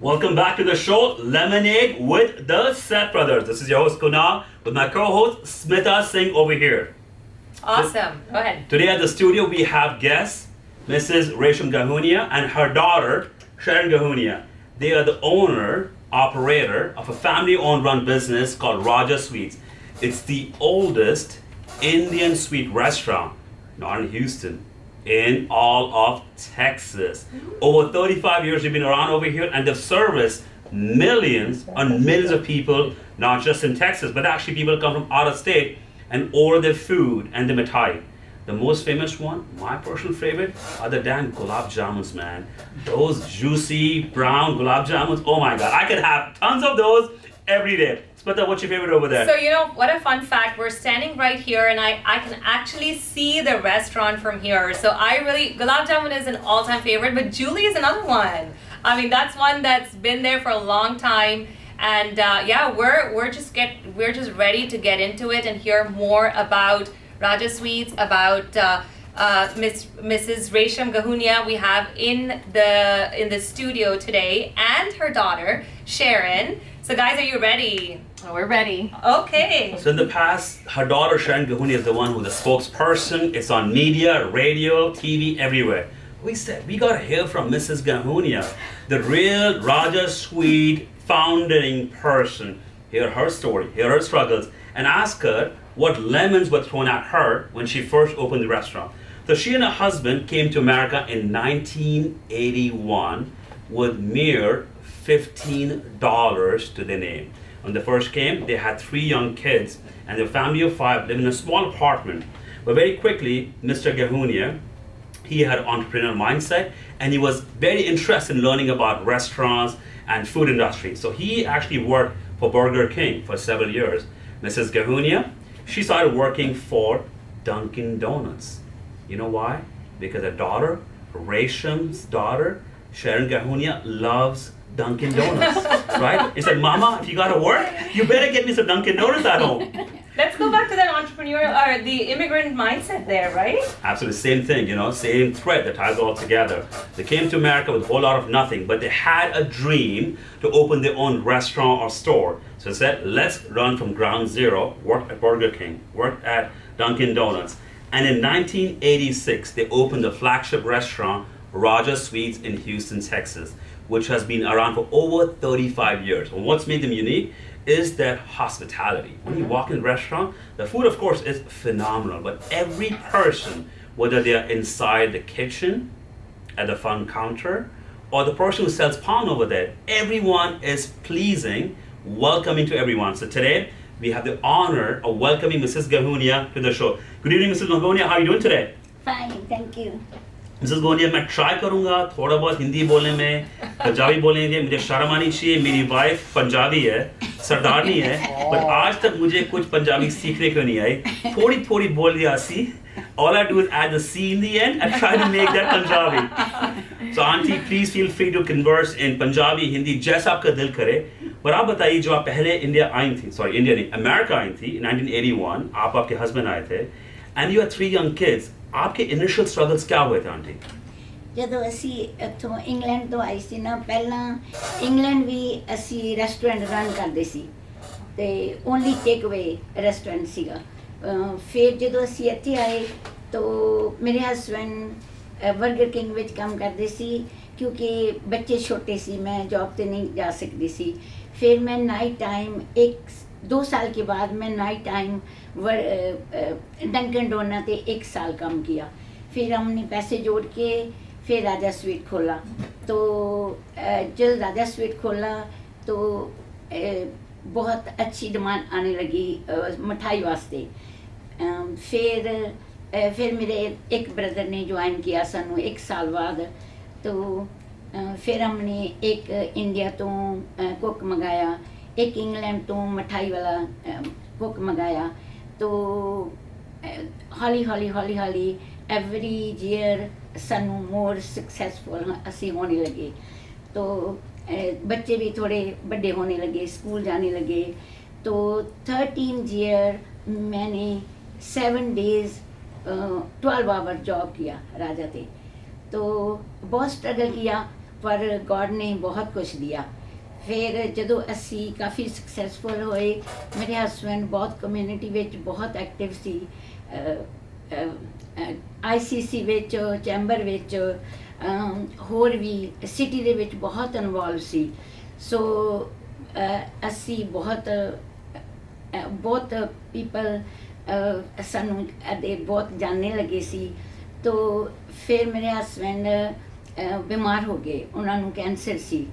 Welcome back to the show, Lemonade with the Seth brothers. This is your host Kunal with my co-host Smita Singh over here. Awesome. Go ahead. Today at the studio we have guests, Mrs. Resham Gahunia and her daughter, Sharan Gahunia. They are the owner, operator of a family-owned run business called Raja Sweets. It's the oldest Indian sweet restaurant, not in Houston, in all of Texas. Over 35 years they've been around over here and they've serviced millions and millions of people, not just in Texas, but actually people come from out of state and order their food and the mithai. The most famous one, my personal favorite, are the damn gulab jamuns, man. Those juicy brown gulab jamuns, oh my god, I could have tons of those every day. Smita, what's your favorite over there? So, what a fun fact. We're standing right here and I can actually see the restaurant from here. So Gulab Jamun is an all-time favorite, but Julie is another one. I mean, that's one that's been there for a long time. And we're just ready to get into it and hear more about Raja Sweets, about Mrs. Resham Gahunia we have in the studio today, and her daughter, Sharan. So guys, are you ready? Oh, we're ready. Okay. So in the past, her daughter Sharan Gahunia is the one who's the spokesperson. It's on media, radio, TV, everywhere. We said, we gotta hear from Mrs. Gahunia, the real Raja Sweet founding person. Hear her story, hear her struggles, and ask her what lemons were thrown at her when she first opened the restaurant. So she and her husband came to America in 1981 with mere $15 to their name. When they first came, they had 3 young kids and their family of 5 lived in a small apartment. But very quickly, Mr. Gahunia, he had an entrepreneurial mindset and he was very interested in learning about restaurants and food industry. So he actually worked for Burger King for several years. Mrs. Gahunia, she started working for Dunkin' Donuts. You know why? Because her daughter, Resham's daughter, Sharan Gahunia, loves Dunkin' Donuts, right? He said, Mama, if you gotta work, you better get me some Dunkin' Donuts at home. Let's go back to that entrepreneurial, or the immigrant mindset there, right? Absolutely, same thing, same thread that ties it all together. They came to America with a whole lot of nothing, but they had a dream to open their own restaurant or store. So they said, let's run from ground zero, work at Burger King, work at Dunkin' Donuts. And in 1986, they opened the flagship restaurant, Raja Sweets in Houston, Texas, which has been around for over 35 years. And what's made them unique is their hospitality. When you walk in the restaurant, the food of course is phenomenal, but every person, whether they're inside the kitchen, at the front counter, or the person who sells pan over there, everyone is pleasing, welcoming to everyone. So today, we have the honor of welcoming Mrs. Gahunia to the show. Good evening, Mrs. Gahunia. How are you doing today? Fine, thank you. Mrs Gonia मैं try करूंगा थोड़ा बहुत हिंदी बोलने में पंजाबी बोलेंगे मुझे शर्म आनी चाहिए मेरी वाइफ पंजाबी है सरदारनी है पर आज तक मुझे कुछ पंजाबी सीखने को नहीं आई थोड़ी थोड़ी बोल दिया सी all I do is add the C in the end and try to make that Punjabi. So auntie, please feel free to converse in Punjabi, Hindi, जैसा आपका दिल करे. पर आप बताइए जो आप पहले इंडिया आई थी, sorry इंडिया नहीं, अमेरिका आई थी 1981, आप आपके हस्बैंड आए थे, and you had 3 young kids. आपके इनिशियल स्ट्रगल्स क्या हुए थे आंटी? ਜਦੋਂ ਅਸੀਂ ਇੱਥੋਂ ਇੰਗਲੈਂਡ ਤੋਂ ਆਏ ਸੀ ਨਾ ਪਹਿਲਾਂ ਇੰਗਲੈਂਡ ਵੀ ਅਸੀਂ ਰੈਸਟੋਰੈਂਟ ਰਨ ਕਰਦੇ ਸੀ ਤੇ ਓਨਲੀ ਟੇਕ ਅਵੇ ਰੈਸਟੋਰੈਂਟ ਸੀਗਾ ਫਿਰ ਜਦੋਂ ਅਸੀਂ ਇੱਥੇ ਆਏ ਤਾਂ ਮੇਰੇ ਹਸਬੈਂਡ ਬਰਗਰ ਕਿੰਗ ਵਿੱਚ ਕੰਮ ਕਰਦੇ ਸੀ ਕਿਉਂਕਿ ਬੱਚੇ ਛੋਟੇ ਸੀ ਮੈਂ ਜੌਬ ਤੇ ਨਹੀਂ ਜਾ ਸਕਦੀ ਸੀ फिर मैं नाइट टाइम 2 साल के बाद मैं नाइट टाइम डंकन डोनट पे 1 साल काम किया फिर हमने पैसे जोड़ के फिर राजा स्वीट खोला तो जब राजा स्वीट खोला तो बहुत अच्छी डिमांड आने लगी मिठाई वास्ते फिर मेरे एक ब्रदर ने ज्वाइन किया सानू 1 साल बाद तो फिर हमने एक इंडिया तो कुक मंगाया एक इंग्लैंड तो मिठाई वाला कुक मंगाया तो हौली हौली एवरी ईयर सानू मोर सक्सैसफुल असी होने लगे तो बच्चे भी थोड़े बड़े होने लगे स्कूल जाने लगे तो 13 ईयर मैंने 7 डेज 12 आवर जॉब किया राजा थे तो बहुत स्ट्रगल किया पर गॉड ने बहुत कुछ दिया। फिर ਜਦੋਂ ਅਸੀਂ ਕਾਫੀ ਸਕਸੈਸਫੁਲ ਹੋਏ, ਮੇਰੇ ਹਸਬੈਂਡ ਬਹੁਤ ਕਮਿਊਨਿਟੀ ਵਿੱਚ ਬਹੁਤ ਐਕਟਿਵ ਸੀ, ICC ਵਿੱਚ, ਚੈਂਬਰ ਵਿੱਚ, ਹੋਰ ਵੀ ਸਿਟੀ ਦੇ ਵਿੱਚ ਬਹੁਤ ਇਨਵੋਲਵ ਸੀ। ਸੋ ਅਸੀਂ ਬਹੁਤ ਪੀਪਲ ਸਾਨੂੰ ਇਹਦੇ ਬਹੁਤ ਜਾਣਨੇ ਲੱਗੇ ਸੀ। ਤੋ ਫਿਰ ਮੇਰੇ ਹਸਬੈਂਡ ਬਿਮਾਰ ਹੋ ਗਏ, ਉਹਨਾਂ ਨੂੰ ਕੈਂਸਰ ਸੀ।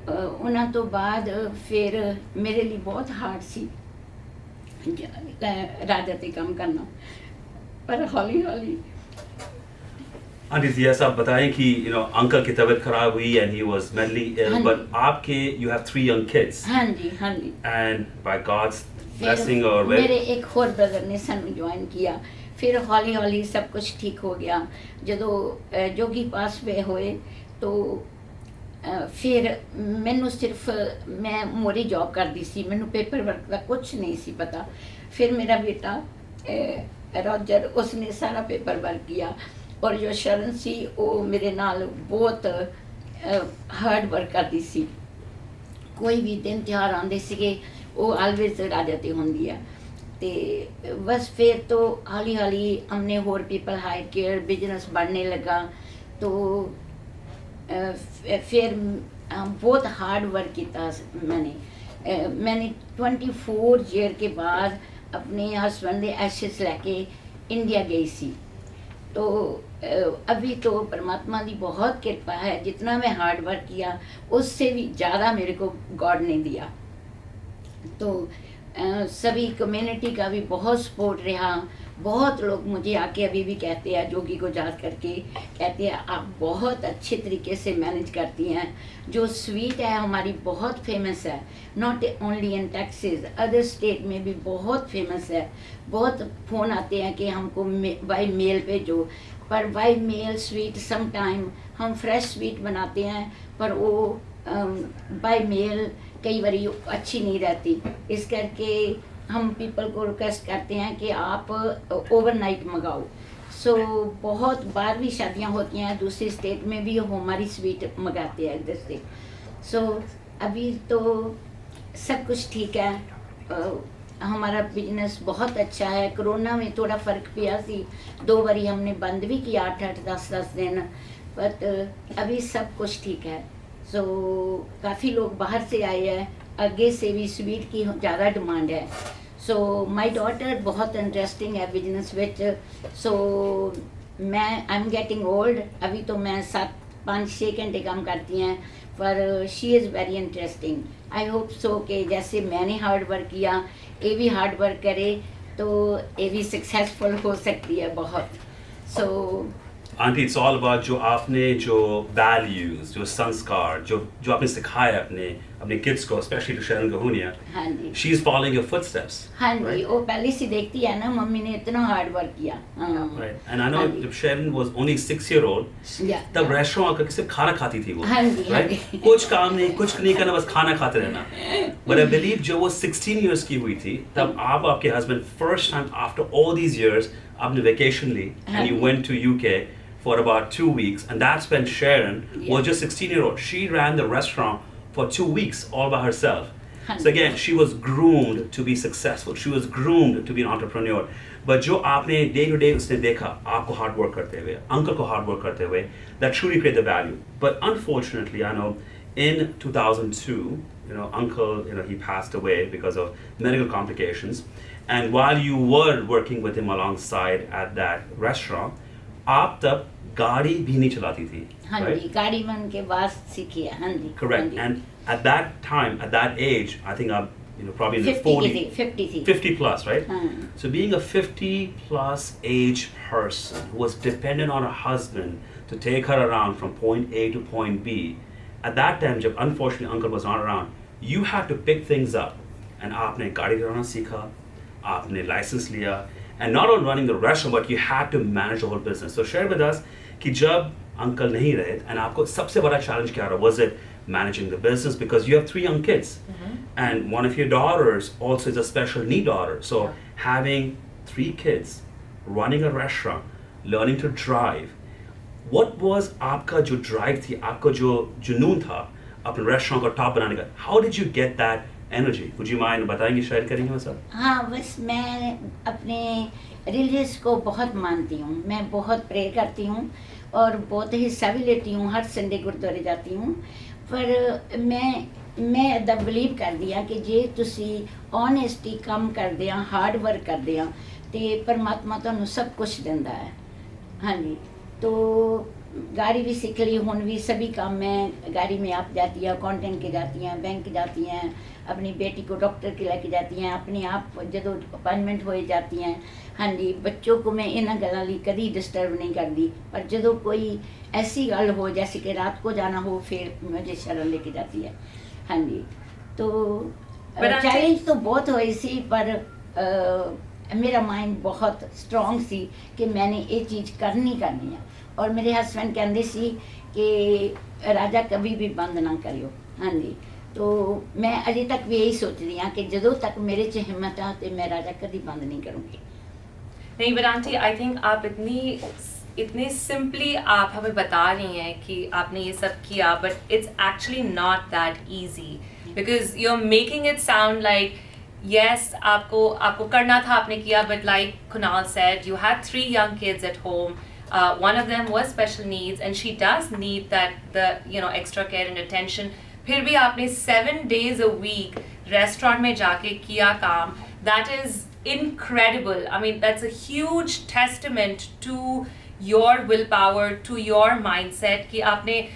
ਉਹਨਾਂ ਤੋਂ ਬਾਅਦ ਫਿਰ ਮੇਰੇ ਲਈ ਬਹੁਤ ਹਾਰਡ ਸੀ ਰਾਜਾ 'ਤੇ ਕੰਮ ਕਰਨਾ, पर हौली हौली। आंटी जी ऐसा आप बताएं कि अंकल की तबीयत खराब हुई and he was mentally ill, but आपके you have 3 young kids. हाँ जी and by God's blessing or मेरे एक और ब्रदर ने सानू ज्वाइन किया। फिर हौली हौली सब कुछ ठीक हो गया। ਜਦੋਂ ਜੋਗੀ ਪਾਸ ਵੇ ਹੋਏ तो ਫਿਰ ਮੈਨੂੰ ਸਿਰਫ ਮੈਂ ਮੋਰੀ ਜੌਬ ਕਰਦੀ ਸੀ, ਮੈਨੂੰ ਪੇਪਰ ਵਰਕ ਦਾ ਕੁਝ ਨਹੀਂ ਸੀ ਪਤਾ। ਫਿਰ ਮੇਰਾ ਬੇਟਾ रॉजर, उसने सारा पेपर वर्क किया, और जो शरण सी वो मेरे नाल बहुत हार्ड वर्क करती सी। कोई भी दिन त्यौहार आते सीगे वो ऑलवेज राजा ते होंदी है। ते बस फिर तो हौली हौली हमने होर पीपल हायर किया, बिजनेस बढ़ने लगा। तो फिर बहुत हार्ड वर्क किया मैंने 24 ईयर के बाद अपने हस्बैंड के एशेस लैके इंडिया गई सी। तो अभी तो परमात्मा की बहुत कृपा है, जितना मैं हार्ड वर्क किया उससे भी ज़्यादा मेरे को गॉड ने दिया। तो सभी कम्युनिटी का भी बहुत सपोर्ट रहा। बहुत लोग मुझे आके अभी भी कहते हैं, जोगी को याद करके कहते हैं आप बहुत अच्छे तरीके से मैनेज करती हैं। जो स्वीट है हमारी बहुत फेमस है, not only in Texas, other state में भी बहुत फेमस है। बहुत फ़ोन आते हैं कि हमको बाई मेल भेजो, पर by mail sweet some time हम फ्रेश स्वीट बनाते हैं, पर वो बाई मेल कई बारी अच्छी नहीं रहती। इस करके हम पीपल को रिक्वेस्ट करते हैं कि आप ओवरनाइट मंगाओ। सो बहुत बार भी शादियाँ होती हैं दूसरी स्टेट में भी, वो हमारी स्वीट मंगाते हैं इधर से। सो अभी तो सब कुछ ठीक है, हमारा बिजनेस बहुत अच्छा है। कोरोना में थोड़ा फ़र्क पिया सी, 2 बारी हमने बंद भी किया 8-8 10-10 दिन, बट अभी सब कुछ ठीक है। सो काफ़ी लोग बाहर से आए हैं, आगे से भी स्वीट की ज़्यादा डिमांड है। सो माई डॉटर बहुत इंटरेस्टिंग है बिजनेस विच। सो मैं आई एम गेटिंग ओल्ड, अभी तो मैं 7-5-6 घंटे काम करती हैं, पर she is very interesting. I hope so कि जैसे मैंने हार्ड वर्क किया ये भी हार्ड वर्क करे तो ये भी सक्सेसफुल हो सकती है बहुत। सो आंटी इट्स ऑल अबाउट जो वैल्यूज, जो संस्कार, जो आपने सिखाया अपने किड्स को, स्पेशली टू शरण गहुनिया। हाँ जी, she is following your footsteps. हाँ जी, वो पहले से देखती है ना मम्मी ने इतना हार्ड वर्क किया। राइट, एंड आई नो जब शरण वाज ओनली 6 year old तब रेस्टोरेंट आकर सिर्फ खाना खाती थी वो। हाँ जी, हाँ जी। कुछ काम नहीं, कुछ नहीं करना, बस खाना खाते रहना। बट आई बिलीव जब वो 16 years की हुई थी तब आपके husband first time after all these years आपने वेकेशन ली and you went to UK for about 2 weeks, and that's when Sharon was just 16-year-old. She ran the restaurant for 2 weeks all by herself. So again, she was groomed to be successful. She was groomed to be an entrepreneur. But जो आपने day to day उसने देखा आपको hard work करते हुए, uncle को hard work करते हुए, that truly created the value. But unfortunately, I know in 2002, uncle, he passed away because of medical complications. And while you were working with him alongside at that restaurant, आप तब गाड़ी भी नहीं चलाती थी। हाँ right? जी, गाड़ी में उनके बाद सीखी है। हाँ जी, Correct. हाँ जी। And at that time, at that age, I think I'm probably in the 50 थी। 50 plus, right? हाँ। So being a 50 plus age person who was dependent on her husband to take her around from point A to point B, at that time, जब unfortunately uncle was not around, you had to pick things up. And आपने गाड़ी चलाना सीखा, आपने license लिया, and not only running the restaurant, but you had to manage the whole business. So share with us कि जब uncle नहीं रहे and आपको सबसे बड़ा challenge क्या रहा? Was it managing the business because you have 3 young kids, and one of your daughters also is a special need daughter. So having 3 kids, running a restaurant, learning to drive, what was आपका जो drive थी, आपका जो जुनून था अपने restaurant को top बनाने का? How did you get that energy? Would you mind बताएंगे, शेयर करेंगे हमारे साथ? हाँ, बस मैं अपने रिलीजियस को बहुत मानती हूँ, मैं बहुत प्रे करती हूँ और बहुत हिस्सा भी लेती हूँ, हर संडे गुरुद्वारे जाती हूँ। पर मैं इदा बिलीव करदी हाँ कि जे तुसी ऑनेस्टी काम करदे आ, हार्ड वर्क करदे आ ते परमात्मा तुहानू सब कुछ दिंदा है। हाँ जी, तो गाड़ी भी सीख ली, हुन भी सभी काम मैं गाड़ी में आप जाती हैं, अकाउंटेंट के जाती हैं, बैंक जाती हैं, अपनी बेटी को डॉक्टर के लेके जाती हैं, अपने आप जो अपॉइंटमेंट हो जाती हैं। हाँ जी, बच्चों को मैं इन्होंने गलों ली कभी डिस्टर्ब नहीं करती, पर जो कोई ऐसी गल हो जैसे कि रात को जाना हो फिर मुझे शरण लेके जाती है। हाँ जी, तो चैलेंज तो बहुत हुई सी, पर मेरा माइंड बहुत स्ट्रॉन्ग सी कि मैंने ये चीज़ करनी है। और मेरे हस्बैंड कहते सी कि राजा कभी भी बंद ना करियो। हाँ जी, तो मैं अजे तक भी यही सोच रही हाँ कि जो तक मेरे च हिम्मत है तो मैं राजा कभी बंद नहीं करूँगी। नहीं, but आंटी, आई थिंक आप इतने सिंपली आप हमें बता रही हैं कि आपने ये सब किया, but it's actually not that easy, because you are making it sound like yes, आपको करना था, आपने किया, but like Kunal said, you had 3 young kids at home. One of them was special needs, and she does need the extra care and attention. फिर भी आपने 7 days a week restaurant में जाके किया काम. That is incredible. I mean, that's a huge testament to your willpower, to your mindset कि आपने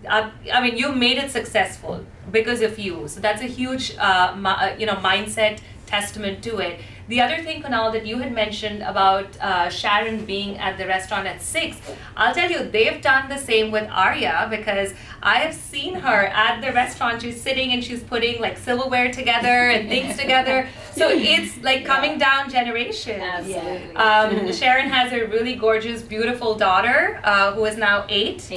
I mean, you made it successful because of you. So that's a huge, mindset testament to it. The other thing, Kunal, that you had mentioned about Sharon being at the restaurant at 6, I'll tell you, they've done the same with Arya, because I have seen her at the restaurant. She's sitting and she's putting like silverware together and things together. So it's like coming down generations. Absolutely. Sharon has a really gorgeous, beautiful daughter who is now 8.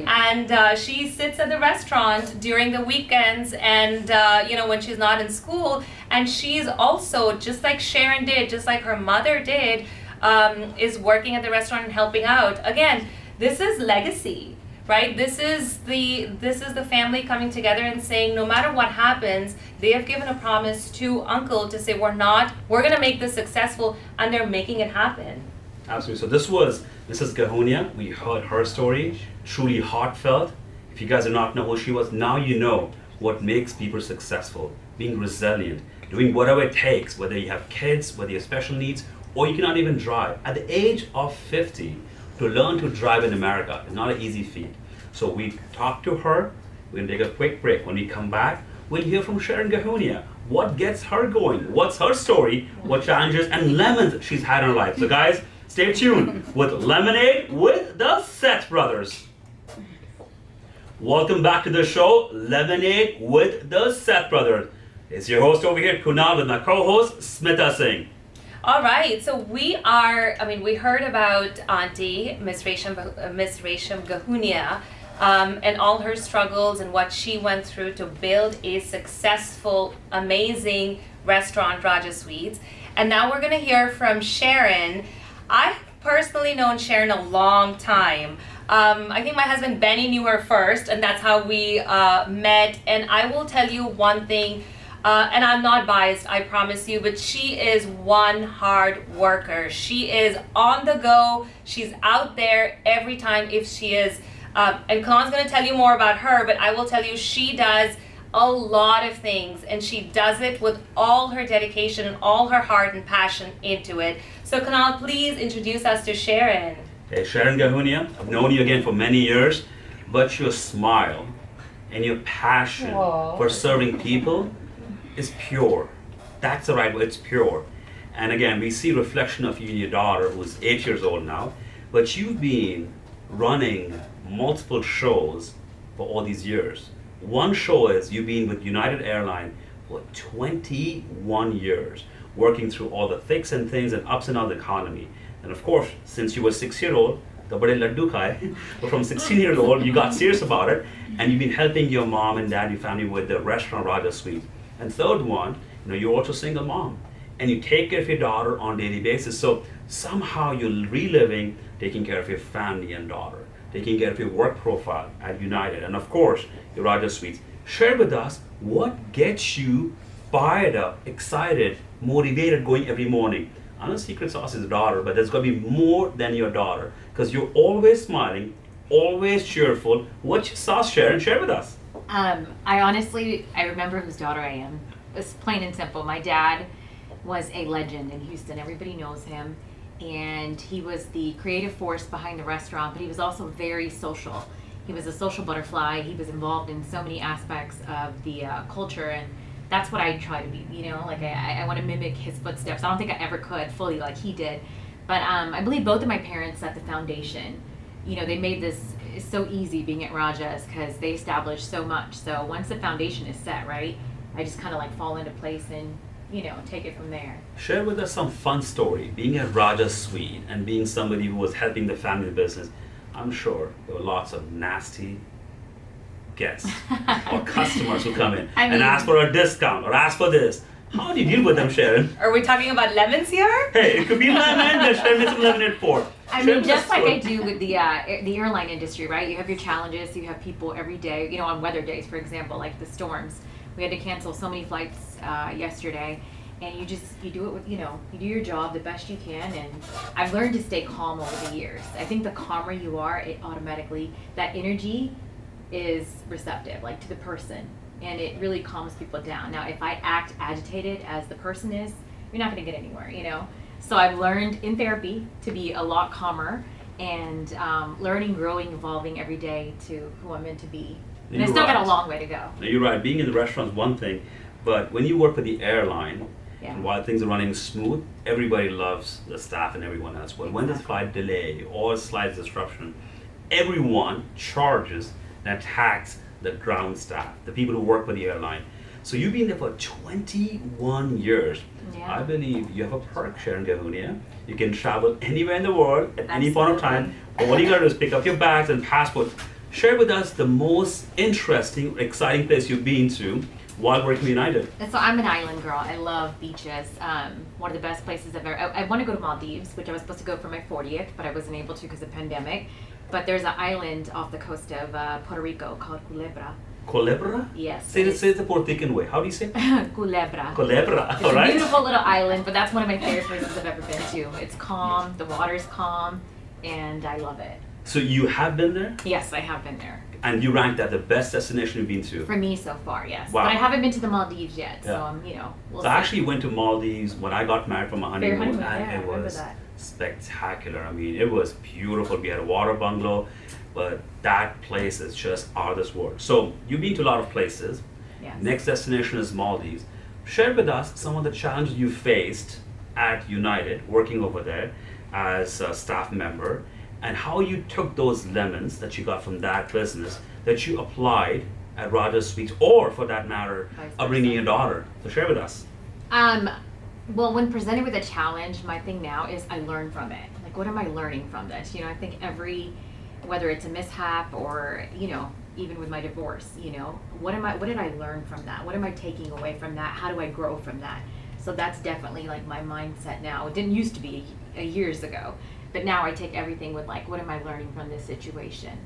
And she sits at the restaurant during the weekends and, when she's not in school. And she's also, just like Sharon did, just like her mother did, is working at the restaurant and helping out. Again, this is legacy, right? This is the family coming together and saying, no matter what happens, they have given a promise to Uncle to say, we're gonna make this successful, and they're making it happen. Absolutely. So this was Mrs. Gahunia. We heard her story, truly heartfelt. If you guys do not know who she was, now you know what makes people successful. Being resilient, doing whatever it takes, whether you have kids, whether you have special needs, or you cannot even drive. At the age of 50, to learn to drive in America is not an easy feat. So we talked to her. We're gonna take a quick break. When we come back, we'll hear from Sharan Gahunia. What gets her going? What's her story? What challenges and lemons she's had in her life. So guys, stay tuned with Lemonade with the Seth brothers. Welcome back to the show, Lemonade with the Seth brothers. It's your host over here, Kunal, with my co-host, Smita Singh. All right, so we heard about Auntie, Miss Resham Gahunia, and all her struggles and what she went through to build a successful, amazing restaurant, Raja Sweets. And now we're gonna hear from Sharon. I've personally known Sharon a long time. I think my husband Benny knew her first, and that's how we met. And I will tell you one thing, and I'm not biased, I promise you, but she is one hard worker. She is on the go. She's out there every time if she is. And Kunal's going to tell you more about her, but I will tell you she does a lot of things, and she does it with all her dedication and all her heart and passion into it. So Kunal, please introduce us to Sharon. Hey, Sharan Gahunia, I've known you again for many years, but your smile and your passion for serving people is pure. That's the right word, it's pure. And again, we see reflection of you and your daughter, who's 8 years old now, but you've been running multiple shows for all these years. One show is you've been with United Airlines for 21 years, working through all the thick and thins and ups and downs of the economy. And of course, since you were 6-year-old, but from 16-year-old, you got serious about it, and you've been helping your mom and dad, your family with the restaurant Raja Suite. And third one, you're also a single mom, and you take care of your daughter on a daily basis. So somehow you're reliving taking care of your family and daughter. taking care of your work profile at United, and of course, your Raja Suites. Share with us what gets you fired up, excited, motivated going every morning. I know secret sauce is daughter, but there's got to be more than your daughter because you're always smiling, always cheerful. What's your sauce, Sharon? Share with us. I remember whose daughter I am. It's plain and simple. My dad was a legend in Houston. Everybody knows him. And he was the creative force behind the restaurant, but he was also very social. He was a social butterfly. He was involved in so many aspects of the culture, and that's what I try to be, like I want to mimic his footsteps. I don't think I ever could fully like he did, but I believe both of my parents set the foundation. They made this so easy being at Raja's because they established so much. So once the foundation is set, right, I just kind of like fall into place and take it from there. Share with us some fun story. Being at Raja's Suite and being somebody who was helping the family business, I'm sure there were lots of nasty guests or customers who come in and ask for a discount or ask for this. How do you deal with them, Sharon? Are we talking about lemons here? Hey, it could be lemon, there's Sharon makes lemonade for. I mean, just like I do with the airline industry, right? You have your challenges, you have people every day, on weather days, for example, like the storms. We had to cancel so many flights yesterday, and you do it with, you do your job the best you can, and I've learned to stay calm over the years. I think the calmer you are, it automatically, that energy is receptive, like to the person, and it really calms people down. Now, if I act agitated as the person is, you're not going to get anywhere, So I've learned in therapy to be a lot calmer and learning, growing, evolving every day to who I'm meant to be. And I still got a long way to go. Now, you're right. Being in the restaurant is one thing, but when you work for the airline, Yeah. and while things are running smooth, everybody loves the staff and everyone else. But when there's flight delay or slight disruption, everyone charges and attacks the ground staff, the people who work for the airline. So you've been there for 21 years. Yeah. I believe you have a perk, Sharan Gahunia. You can travel anywhere in the world at any point of time. All you gotta do is pick up your bags and passport. Share with us the most interesting, exciting place you've been to while working with United. And so I'm an island girl. I love beaches. One of the best places I've ever. I want to go to Maldives, which I was supposed to go for my 40th, but I wasn't able to because of the pandemic. But there's an island off the coast of Puerto Rico called Culebra. Culebra? Yes. Say it the Puerto Rican way. How do you say it? Culebra. Culebra, It's all a right. beautiful little island, but that's one of my favorite places I've ever been to. It's calm, the water's calm, and I love it. So you have been there? Yes, I have been there. And you ranked that the best destination you've been to? For me so far, yes. Wow. But I haven't been to the Maldives yet, so Yeah. we'll So see. I actually went to Maldives when I got married from a For your honeymoon, honeymoon, and yeah, I it remember was that. spectacular. I mean, it was beautiful. We had a water bungalow, but that place is just out of this world. So you've been to a lot of places. Yes. Next destination is Maldives. Share with us some of the challenges you faced at United, working over there as a staff member, and how you took those lemons that you got from that business that you applied at Raja's Suites, or for that matter, Vice upbringing versa. your daughter. So share with us. Well, when presented with a challenge, my thing now is I learn from it. Like, what am I learning from this? I think whether it's a mishap or, even with my divorce, what did I learn from that? What am I taking away from that? How do I grow from that? So that's definitely like my mindset now. It didn't used to be years ago, but now I take everything with like, what am I learning from this situation?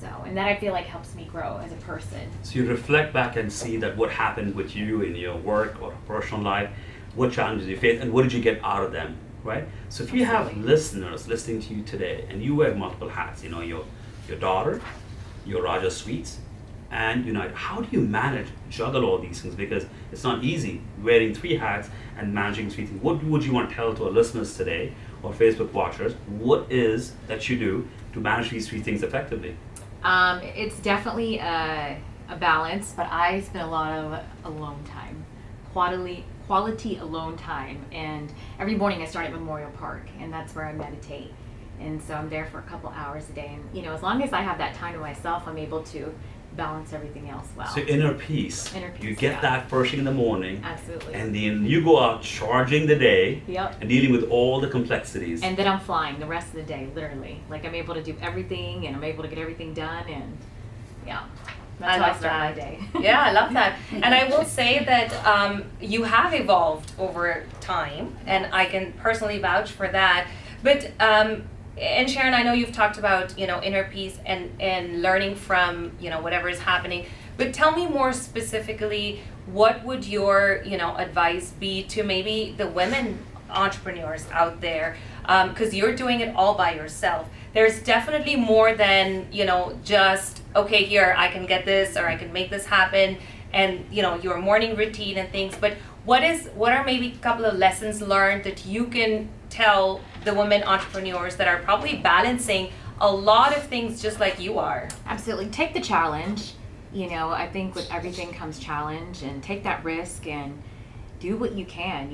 So, and that I feel like helps me grow as a person. So you reflect back and see that what happened with you in your work or personal life, what challenges you faced, and what did you get out of them, right? So if you have Absolutely. listeners listening to you today, and you wear multiple hats, your daughter, your Raja Suites, and United, how do you manage, juggle all these things? Because it's not easy wearing 3 hats and managing 3 things. What would you want to tell to our listeners today, or Facebook watchers? What is that you do to manage these 3 things effectively? It's definitely a balance, but I spend a lot of alone time, quality alone time, and every morning I start at Memorial Park, and that's where I meditate, and so I'm there for a couple hours a day, and as long as I have that time to myself, I'm able to balance everything else well. So inner peace. Inner peace, You get yeah. that first thing in the morning, Absolutely. and then you go out charging the day Yep. and dealing with all the complexities. And then I'm flying the rest of the day, literally. Like, I'm able to do everything, and I'm able to get everything done, and yeah. That's how I love start my that. day. Yeah, I love that. And I will say that you have evolved over time, and I can personally vouch for that. But And Sharon, I know you've talked about, inner peace and learning from, whatever is happening. But tell me more specifically, what would your, advice be to maybe the women entrepreneurs out there? Because you're doing it all by yourself. There's definitely more than, just, okay, here, I can get this or I can make this happen, and, your morning routine and things. But what are maybe a couple of lessons learned that you can tell the women entrepreneurs that are probably balancing a lot of things just like you are? Absolutely. Take the challenge. I think with everything comes challenge, and take that risk and do what you can.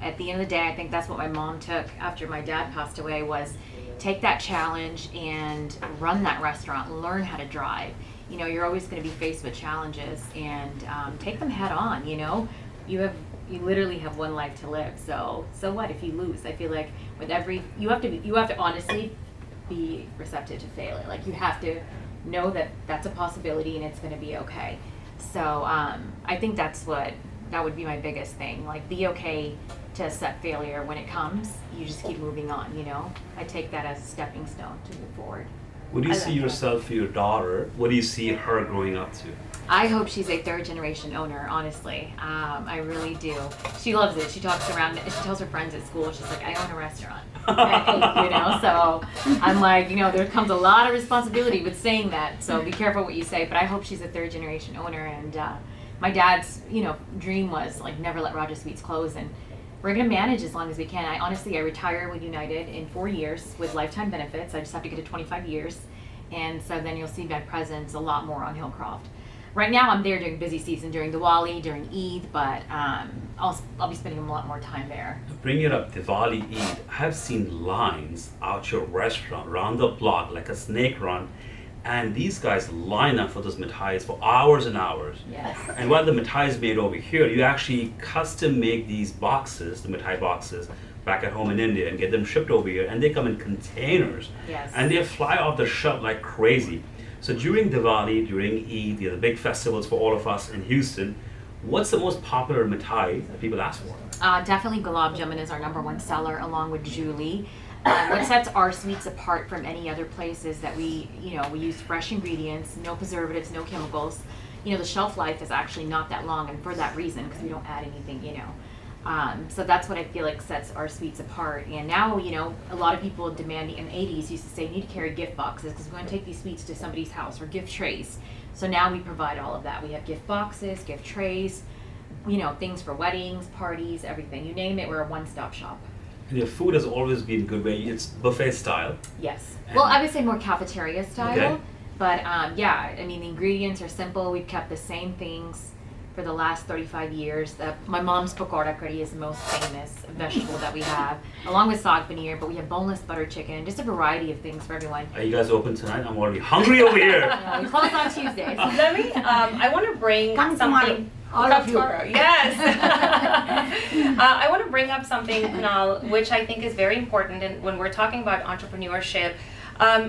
At the end of the day, I think that's what my mom took after my dad passed away, was take that challenge and run that restaurant, learn how to drive. You're always going to be faced with challenges, and take them head on. You literally have one life to live. So what if you lose? I feel like with you have to honestly be receptive to failure. Like, you have to know that that's a possibility and it's going to be okay. So I think that would be my biggest thing. Like, be okay to accept failure when it comes. You just keep moving on. I take that as a stepping stone to move forward. What do you see yourself for your daughter? What do you see her growing up to? I hope she's a third generation owner, honestly. I really do. She loves it. She talks around, she tells her friends at school, she's like, I own a restaurant at 8, so I'm like, there comes a lot of responsibility with saying that, so be careful what you say, but I hope she's a third generation owner. And my dad's, dream was like, never let Raja Sweets close, and we're going to manage as long as we can. I retire with United in 4 years with lifetime benefits. I just have to get to 25 years. And so then you'll see my presence a lot more on Hillcroft. Right now I'm there during busy season, during Diwali, during Eid, but I'll be spending a lot more time there. Bring it up, Diwali, Eid. I have seen lines out your restaurant, around the block, like a snake run. And these guys line up for those mithais for hours and hours. Yes. And while the mithai is made over here, you actually custom make these boxes, the mithai boxes, back at home in India, and get them shipped over here. And they come in containers. Yes. And they fly off the shelf like crazy. So during Diwali, during Eid, the big festivals for all of us in Houston, what's the most popular mithai that people ask for? Definitely Gulab Jamun is our #1 seller, along with Julie. What sets our sweets apart from any other place is that we use fresh ingredients, no preservatives, no chemicals. The shelf life is actually not that long, and for that reason, because we don't add anything, So that's what I feel like sets our sweets apart. And now, a lot of people demanding, in the 80s used to say, you need to carry gift boxes because we're going to take these sweets to somebody's house, or gift trays. So now we provide all of that. We have gift boxes, gift trays, things for weddings, parties, everything. You name it, we're a one-stop shop. And your food has always been good, where it's buffet style. Yes. Well, I would say more cafeteria style. Okay. But the ingredients are simple. We've kept the same things for the last 35 years. My mom's pakora curry is the most famous vegetable that we have, along with saag paneer, but we have boneless butter chicken, just a variety of things for everyone. Are you guys open tonight? I'm already hungry over here. We close on Tuesdays. Let me, I want to bring Come something. All of you. Yes. I want to bring up something, Kunal, which I think is very important. And when we're talking about entrepreneurship,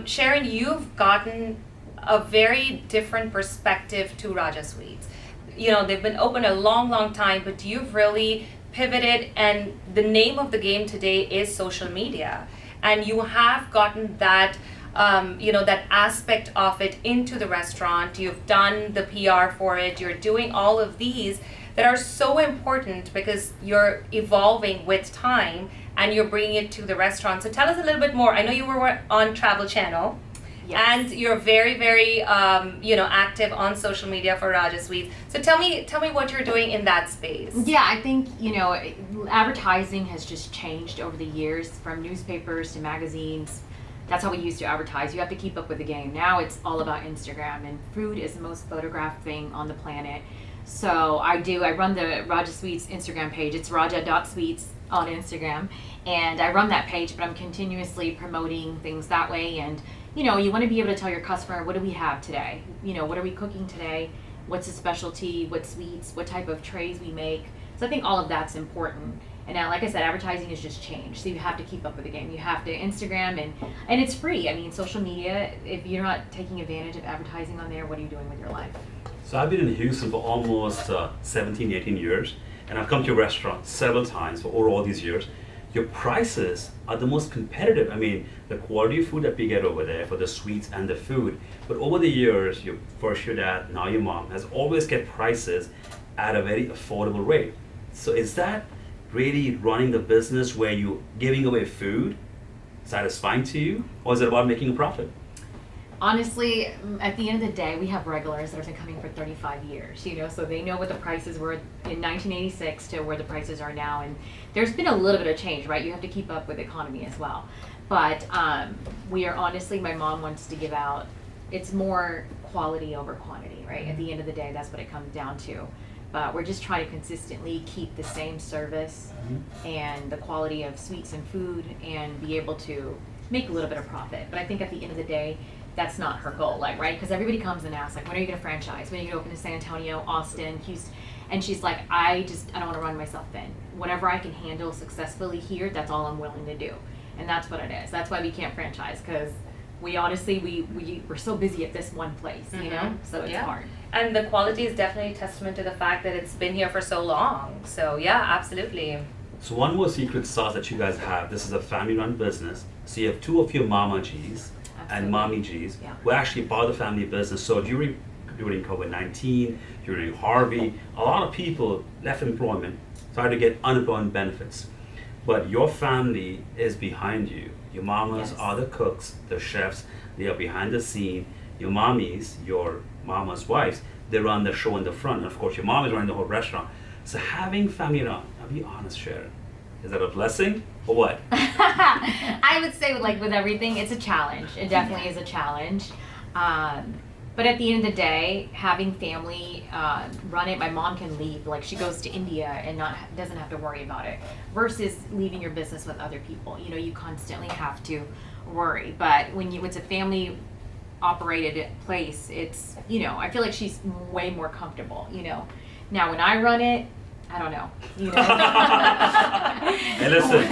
Sharon, you've gotten a very different perspective to Raja Sweets. They've been open a long, long time, but you've really pivoted, and the name of the game today is social media. And you have gotten that that aspect of it into the restaurant. You've done the PR for it. You're doing all of these that are so important because you're evolving with time and you're bringing it to the restaurant. So tell us a little bit more. I know you were on Travel Channel. Yes. And you're very, very, active on social media for Raja Sweets. So tell me what you're doing in that space. Yeah, I think, advertising has just changed over the years, from newspapers to magazines. That's how we used to advertise. You have to keep up with the game. Now it's all about Instagram, and food is the most photographed thing on the planet. So I run the Raja Sweets Instagram page. It's raja.sweets on Instagram. And I run that page, but I'm continuously promoting things that way. And, you want to be able to tell your customer, what do we have today? What are we cooking today? What's the specialty? What sweets? What type of trays we make? So I think all of that's important. And now, like I said, advertising has just changed. So you have to keep up with the game. You have to Instagram, and it's free. Social media, if you're not taking advantage of advertising on there, what are you doing with your life? So I've been in Houston for almost 17, 18 years, and I've come to your restaurant several times for over all these years. your prices are the most competitive. I mean, the quality of food that we get over there for the sweets and the food. But over the years, first your dad, now your mom, has always kept prices at a very affordable rate. So is that really running the business where you're giving away food satisfying to you, or is it about making a profit? Honestly, at the end of the day, we have regulars that have been coming for 35 years, you know, so they know what the prices were in 1986 to where the prices are now, and there's been a little bit of change, right? You have to keep up with the economy as well. But we are honestly, my mom wants to give out, it's more quality over quantity, right? At the end of the day, that's what it comes down to. But we're just trying to consistently keep the same service and the quality of sweets and food and be able to make a little bit of profit. But I think at the end of the day, that's not her goal, like, right? Because everybody comes and asks, like, when are you going to franchise? When are you going to open in San Antonio, Austin, Houston? And she's like, I don't want to run myself thin. Whatever I can handle successfully here, that's all I'm willing to do. And that's what it is. That's why we can't franchise, because we honestly, we're so busy at this one place, you know? So it's hard. And the quality is definitely a testament to the fact that it's been here for so long. So yeah, absolutely. So one more secret sauce that you guys have, this is a family-run business. So you have two of your Mama G's and Mommy G's. Yeah. We're actually part of the family business. So during COVID-19, during Harvey, a lot of people left employment, started to get unemployment benefits. But your family is behind you. Your mamas are the cooks, the chefs, they are behind the scene. Your mommies, your mama's wives, they run the show in the front. And of course, your mom is running the whole restaurant. So having family around, I'll be honest, Sharon, is that a blessing or what? I would say, like with everything, it's a challenge. It definitely is a challenge. But at the end of the day, having family run it, my mom can leave. Like, she goes to India and doesn't have to worry about it. Versus leaving your business with other people. You know, you constantly have to worry. But when it's a family operated place, it's, you know, I feel like she's way more comfortable, you know. Now when I run it, I don't know, you know. Hey, listen,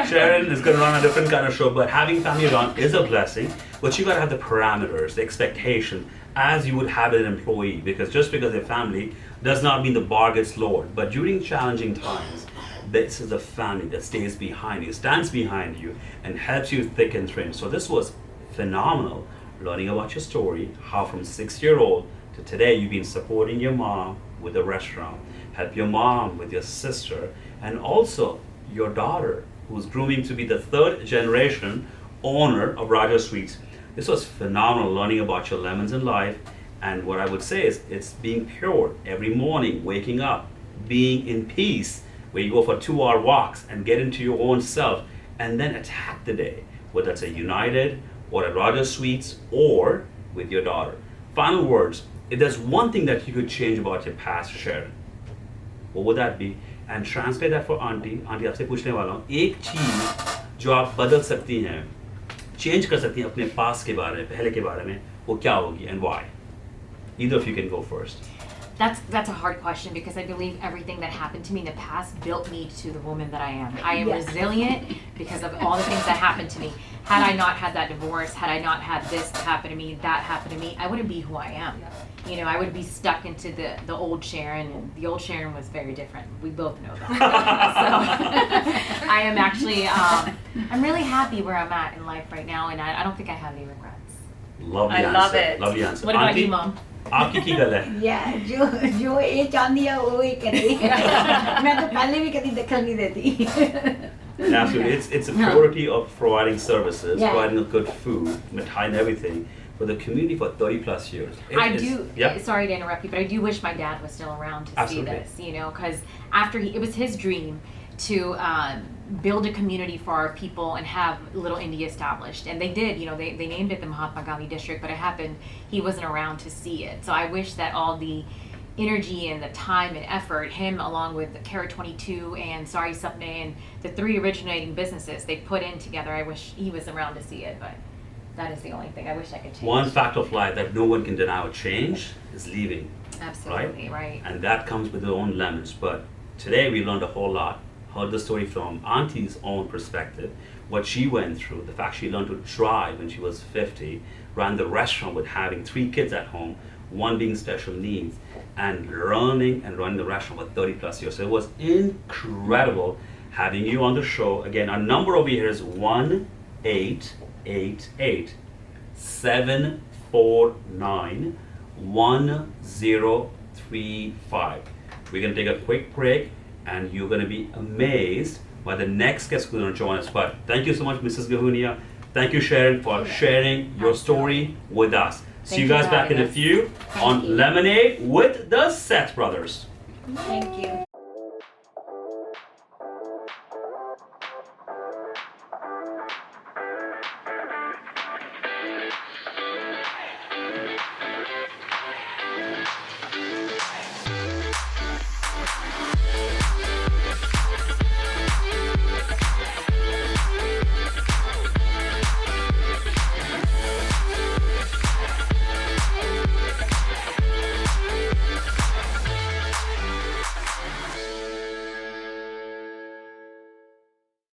Sharon is going to run a different kind of show, but having family around is a blessing. But you got to have the parameters, the expectation, as you would have an employee. Because just because they're family does not mean the bar gets lowered. But during challenging times, this is the family that stays behind you, stands behind you, and helps you thick and thin. So this was phenomenal, learning about your story, how from 6-year-old to today you've been supporting your mom with the restaurant, help your mom with your sister, and also your daughter, who's grooming to be the 3rd generation owner of Raja Sweets. This was phenomenal, learning about your lemons in life. And what I would say is, it's being pure every morning, waking up, being in peace, where you go for 2-hour walks and get into your own self, and then attack the day, whether it's a United or at Raja Sweets or with your daughter. Final words, if there's one thing that you could change about your past, Sharon, what would that be? And translate that for Auntie. Auntie, आपसे पूछने वाला हूँ, एक चीज जो आप बदल सकती हैं, चेंज कर सकती हैं अपने पास्ट के बारे में, पहले के बारे में, वो क्या होगी and why? Either of you can go first. That's a hard question, because I believe everything that happened to me in the past built me to the woman that I am. I am resilient because of all the things that happened to me. Had I not had that divorce, had I not had this happen to me, that happen to me, I wouldn't be who I am. You know, I would be stuck into the old Sharon, and the old Sharon was very different. We both know that. So I am actually, I'm really happy where I'm at in life right now, and I don't think I have any regrets. Lovely I answer. love it. Lovely answer. What about Auntie, you, Mom? आपकी की गल है? या जो ये चाहती है वो ही करेगी मैं तो पहले भी कभी दखल नहीं देती Absolutely, it's a purity of providing services, Yeah. providing a good food, mithai and everything for the community for 30+ years. Sorry to interrupt you, but I do wish my dad was still around to Absolutely. see this, you know, because after it was his dream to build a community for our people and have Little India established. And they did, you know, they named it the Mahatma Gandhi District, but it happened, he wasn't around to see it. So I wish that all the energy and the time and effort, him along with Carrot 22 and Sari Sapne and the 3 originating businesses they put in together, I wish he was around to see it, but that is the only thing I wish I could change. One fact of life that no one can deny or change is leaving. Absolutely, right. And that comes with their own lemons. But today we learned a whole lot. Heard the story from Auntie's own perspective, what she went through, the fact she learned to drive when she was 50, ran the restaurant with having 3 kids at home, 1 being special needs, and learning and running the restaurant for 30+ years. So it was incredible having you on the show. Again, our number over here is 1-888-749-1035. We're going to take a quick break, and you're going to be amazed by the next guest who's going to join us. But thank you so much, Mrs. Gahunia. Thank you, Sharon, for sharing your story with us. See you Thank you guys for back in a having us. few Thank on you. Lemonade with the Seth brothers. Thank you.